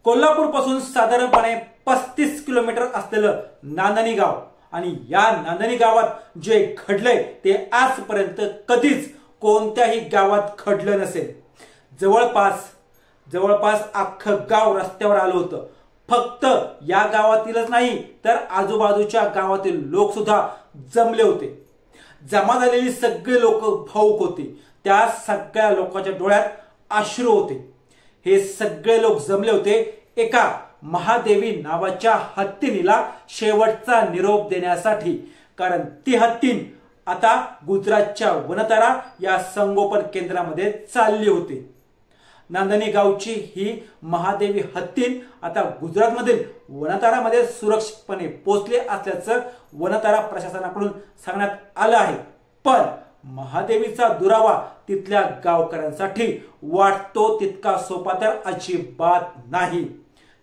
कोल्हापूर पासून साधारणपणे 35 किलोमीटर असलेलं नांदणी गाव आणि या नांदणी गावात जे घडलंय ते आजपर्यंत कधीच कोणत्याही गावात घडलं नसेल। जवळपास अख्खं गाव रस्त्यावर आलं होतं। फक्त या गावातीलच नाही तर आजूबाजूच्या गावातील लोक सुद्धा जमले होते। जमा झालेली सगळे लोक भाऊक होते। त्या सगळ्या लोकांच्या डोळ्यात अश्रू होते। हे सगळे लोक जमले होते एका महादेवी नावाच्या हत्तीनीला शेवटचा निरोप देण्यासाठी, कारण ती हत्तीन आता गुजरातच्या वनतारा या संगोपन केंद्रामध्ये चालली होती। नांदणी गावची ही महादेवी हत्तीन आता गुजरातमधील वनतारामध्ये सुरक्षितपणे पोहोचले असल्याचं वनतारा प्रशासनाकडून सांगण्यात आलं आहे। पण महादेवीचा दुरावा तिथल्या गावकऱ्यांसाठी वाटतो तितका सोपा तर अजिबात नाही।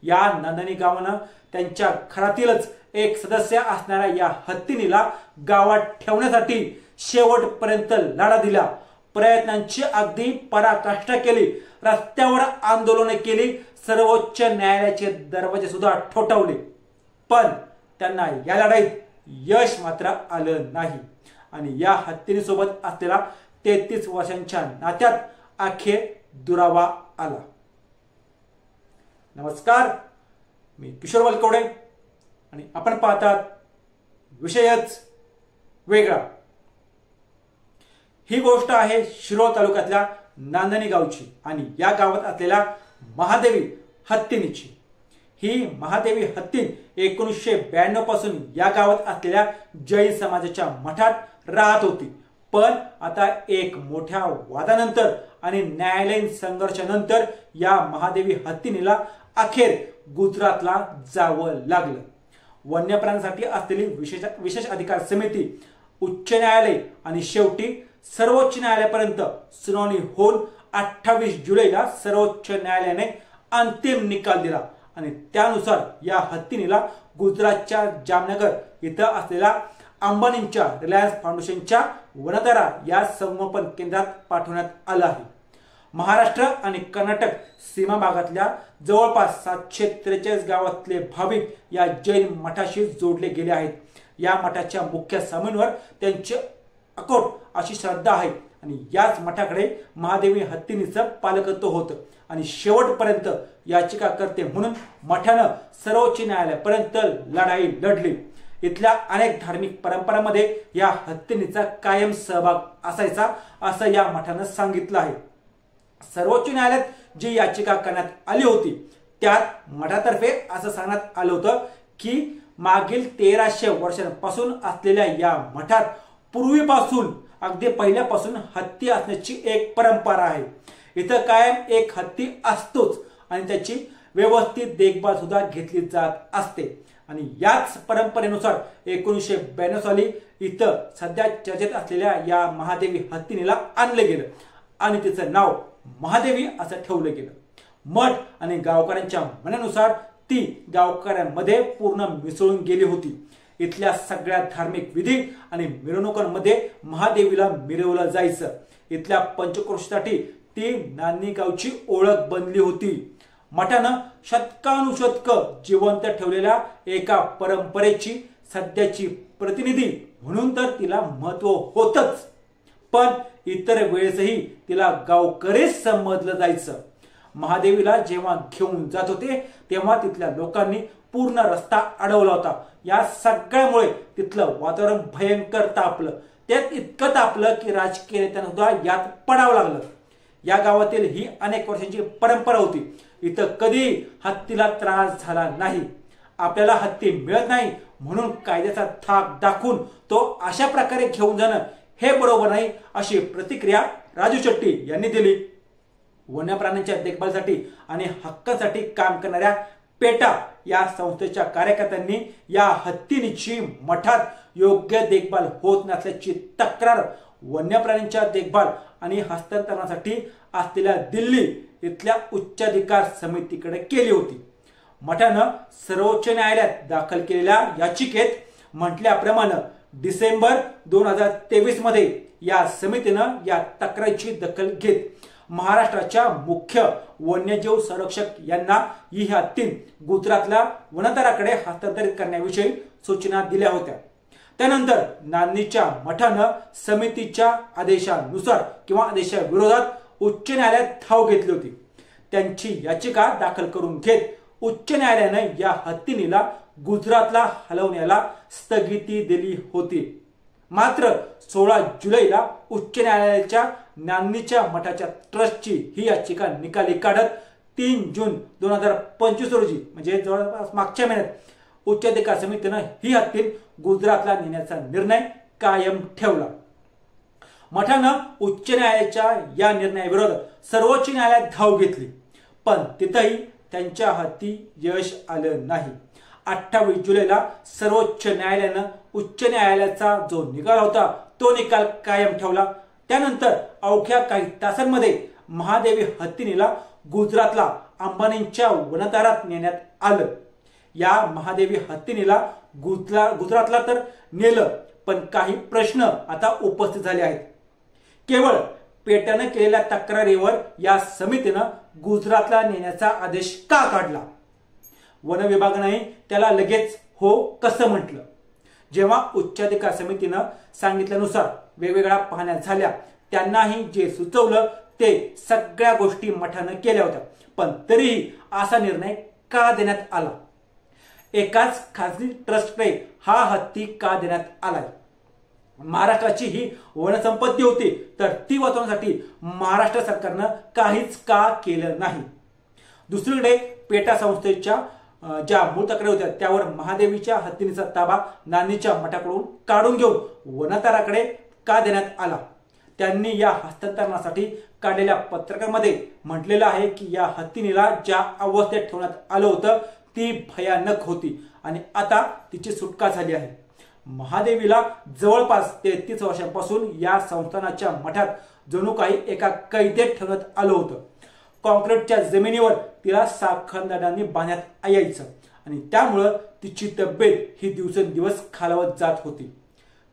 या नांदणी गावानं त्यांच्या घरातीलच एक सदस्य असणाऱ्या या हत्तीनीला गावात ठेवण्यासाठी शेवटपर्यंत लढा दिला। प्रयत्नांची अगदी पराकाष्ठा केली। रस्त्यावर आंदोलने केली। सर्वोच्च न्यायालयाचे दरवाजे सुद्धा ठोठावले। पण त्यांना या लढाईत यश मात्र आलं नाही आणि या हत्तीनीसोबत असलेला 33 वर्षांच्या नात्यात अखेर दुरावा आला। नमस्कार, मी किशोर वलकवडे आणि आपण पाहतात विषयच वेगळा। ही गोष्ट आहे शिरोळ तालुक्यातल्या नांदणी गावची आणि या गावात असलेल्या महादेवी हत्तीनीची। ही महादेवी हत्तीन 1992 पासून या गावात असलेल्या जैन समाजाच्या मठात राहत होती। पण आता एक मोठ्या वादानंतर आणि न्यायालयीन संघर्षानंतर या महादेवी हत्तीनीला अखेर गुजरातला जावं लागलं। वन्य प्राण्यांसाठी असलेली विशेष अधिकार समिती, उच्च न्यायालय आणि शेवटी सर्वोच्च न्यायालयापर्यंत सुनावणी होऊन 28 जुलैला सर्वोच्च न्यायालयाने अंतिम निकाल दिला आणि त्यानुसार या हत्तीनीला गुजरातच्या जामनगर इथं असलेल्या अंबानींच्या रिलायन्स फाउंडेशनच्या वनतारा या संगोपन केंद्रात पाठवण्यात आलं आहे। महाराष्ट्र आणि कर्नाटक सीमा भागातल्या जवळपास 743 गावातले भाविक या जैन मठाशी जोडले गेले आहेत। या मठाच्या मुख्य स्वामींवर त्यांची अकोट अशी श्रद्धा आहे आणि याच मठाकडे महादेवी हत्तीनीचं पालकत्व होतं आणि शेवटपर्यंत याचिकाकर्ते म्हणून मठानं सर्वोच्च न्यायालयापर्यंत लढाई लढली। इथल्या अनेक धार्मिक परंपरांमध्ये या हत्तीनीचा कायम सहभाग असायचा असं या मठानं सांगितलं आहे। सर्वोच्च न्यायालयात जी याचिका करण्यात आली होती त्यात मठातर्फे असं सांगण्यात आलं होतं की मागील 1300 वर्षांपासून असलेल्या या मठात पूर्वीपासून अगदी पहिल्यापासून हत्ती असण्याची एक परंपरा आहे। इथं कायम एक हत्ती असतोच आणि त्याची व्यवस्थित देखभाल सुद्धा घेतली जात असते आणि याच परंपरेनुसार 1992 साली इथं सध्या चर्चेत असलेल्या या महादेवी हत्तीनीला आणलं गेलं आणि तिचं नाव महादेवी असं ठेवलं गेलं। मठ आणि गावकऱ्यांच्या म्हणण्यानुसार ती गावकऱ्यांमध्ये पूर्ण मिसळून गेली होती। इथल्या सगळ्या धार्मिक विधी आणि मिरवणुकांमध्ये महादेवीला मिरवलं जायचं। इथल्या पंचक्रोशीसाठी ती नांदणी गावची ओळख बनली होती। मठानं शतकानुशतक जिवंत ठेवलेल्या एका परंपरेची सध्याची प्रतिनिधी म्हणून तर तिला महत्व होतच, पण इतर वेळेसही तिला गावकरीच समजलं जायचं। महादेवीला जेव्हा घेऊन जात होते तेव्हा तिथल्या लोकांनी पूर्ण रस्ता अडवला होता। या सगळ्यामुळे तिथलं वातावरण भयंकर तापलं। त्यात इतकं तापलं की राजकीय नेत्यांना सुद्धा यात पडावं लागलं। या गावातील ही अनेक वर्षांची परंपरा होती। इथं कधी हत्तीला त्रास झाला नाही। आपल्याला हत्ती मिळत नाही म्हणून कायद्याचा धाक दाखवून तो अशा प्रकारे घेऊन जाणं हे बरोबर नाही अशी प्रतिक्रिया राजू शेट्टी यांनी दिली। वन्य प्राण्यांच्या देखभालीसाठी आणि हक्कासाठी काम करणाऱ्या पेटा या संस्थेच्या कार्यकर्त्यांनी या हत्तीनीची मठात योग्य देखभाल होत नसल्याची तक्रार वन्य प्राण्यांच्या देखभाल आणि हस्तांतरणासाठी असलेल्या दिल्ली इथल्या उच्चाधिकार समितीकडे केली होती। मठानं सर्वोच्च न्यायालयात दाखल केलेल्या याचिकेत म्हटल्याप्रमाणे डिसेंबर 2023 मध्ये या समितीनं या तक्रारीची दखल घेत महाराष्ट्राच्या मुख्य वन्यजीव संरक्षक यांना ही हत्तीन गुजरातला वनतराकडे हस्तांतरित करण्याविषयी सूचना दिल्या होत्या। त्यानंतर नांदणीच्या मठानं समितीच्या आदेशानुसार किंवा आदेशाविरोधात उच्च न्यायालयात धाव घेतली होती। त्यांची याचिका दाखल करून घेत उच्च न्यायालयाने या हत्तीनीला गुजरातला हलवण्याला स्थगिती दिली होती। मात्र 16 जुलैला उच्च न्यायालयाच्या नांदणीच्या मठाच्या ट्रस्टची ही याचिका निकाली काढत 3 जून 2025 रोजी म्हणजे जवळपास मागच्या महिन्यात उच्चाधिकार समितीने ही हत्तीन गुजरातला नेण्याचा निर्णय कायम ठेवला। मठानं उच्च न्यायालयाच्या या निर्णयाविरोधात सर्वोच्च न्यायालयात धाव घेतली, पण तिथेही त्यांच्या हाती यश आलं नाही। 28 जुलैला सर्वोच्च न्यायालयानं उच्च न्यायालयाचा जो निकाल होता तो निकाल कायम ठेवला। त्यानंतर अवघ्या काही तासांमध्ये महादेवी हत्तीनीला गुजरातला अंबानींच्या वनतारात नेण्यात आलं। या महादेवी हत्तीनीला गुजरातला तर नेलं, पण काही प्रश्न आता उपस्थित झाले आहेत। केवळ पेटानं केलेल्या तक्रारीवर या समितीनं गुजरातला नेण्याचा आदेश का काढला? वन विभागाने त्याला लगेच हो कसं म्हटलं? जेव्हा उच्चाधिकार समितीनं सांगितल्यानुसार वेगवेगळ्या पाहण्या झाल्या, त्यांनाही जे सुचवलं ते सगळ्या गोष्टी मठानं केल्या होत्या, पण तरीही असा निर्णय का देण्यात आला? एकाच खासगी ट्रस्टकडे हा हत्ती का देण्यात आलाय? महाराष्ट्राची ही वनसंपत्ती होती, तर ती वाचवण्यासाठी महाराष्ट्र सरकारनं काहीच का केलं नाही? दुसरीकडे पेटा संस्थेच्या ज्या मूळ तक्रारी होत्या त्यावर महादेवीच्या हत्तीनीचा ताबा नांदणीच्या मठाकडून काढून घेऊन वनताराकडे का देण्यात आला? त्यांनी या हस्तांतरणासाठी काढलेल्या पत्रकामध्ये म्हटलेलं आहे की या हत्तीनीला ज्या अवस्थेत ठेवण्यात आलं होतं ती भयानक होती आणि आता तिची सुटका झाली आहे। महादेवीला जवळपास 33 वर्षांपासून या संस्थानाच्या मठात जणू काही एका कैदेत ठेवण्यात आलं होतं। कॉन्क्रीटच्या जमिनीवर तिला साखळदंडांनी बांधण्यात यायचं आणि त्यामुळं तिची तब्येत ही दिवसेंदिवस खालावत जात होती।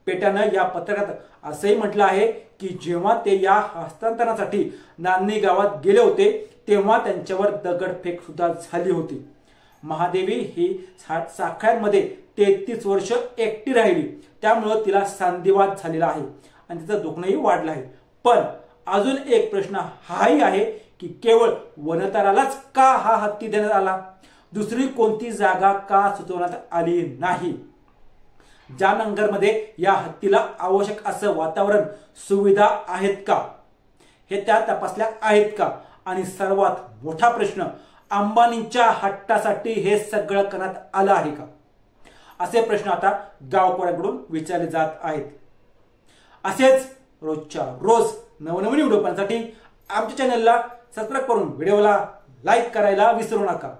पेटानं या पत्रकात असंही म्हटलं आहे की जेव्हा ते या हस्तांतरणासाठी नांदणी गावात गेले होते तेव्हा त्यांच्यावर दगडफेक सुद्धा झाली होती। महादेवी ही साखळ्यांमध्ये 33 वर्ष एकटी राहिली, त्यामुळे तिला सांधिवात झालेला आहे आणि तिचं दुखणंही वाढलं आहे। पण अजून एक प्रश्न हाही आहे की केवळ वनतारालाच का हा हत्ती देण्यात आला? दुसरी कोणती जागा का सुचवण्यात आली नाही? जामनगरमध्ये या हत्तीला आवश्यक असं वातावरण सुविधा आहेत का, हे त्या तपासल्या आहेत का? आणि सर्वात मोठा प्रश्न, अंबानींच्या हट्टासाठी हे सगळं करण्यात आलं आहे का? असे प्रश्न आता गावकऱ्यांकडून विचारले जात आहेत। असेच रोजच्या रोज नवनवीन व्हिडिओ पाहण्यासाठी आमच्या चॅनलला सबस्क्राईब करून व्हिडिओला लाईक करायला विसरू नका।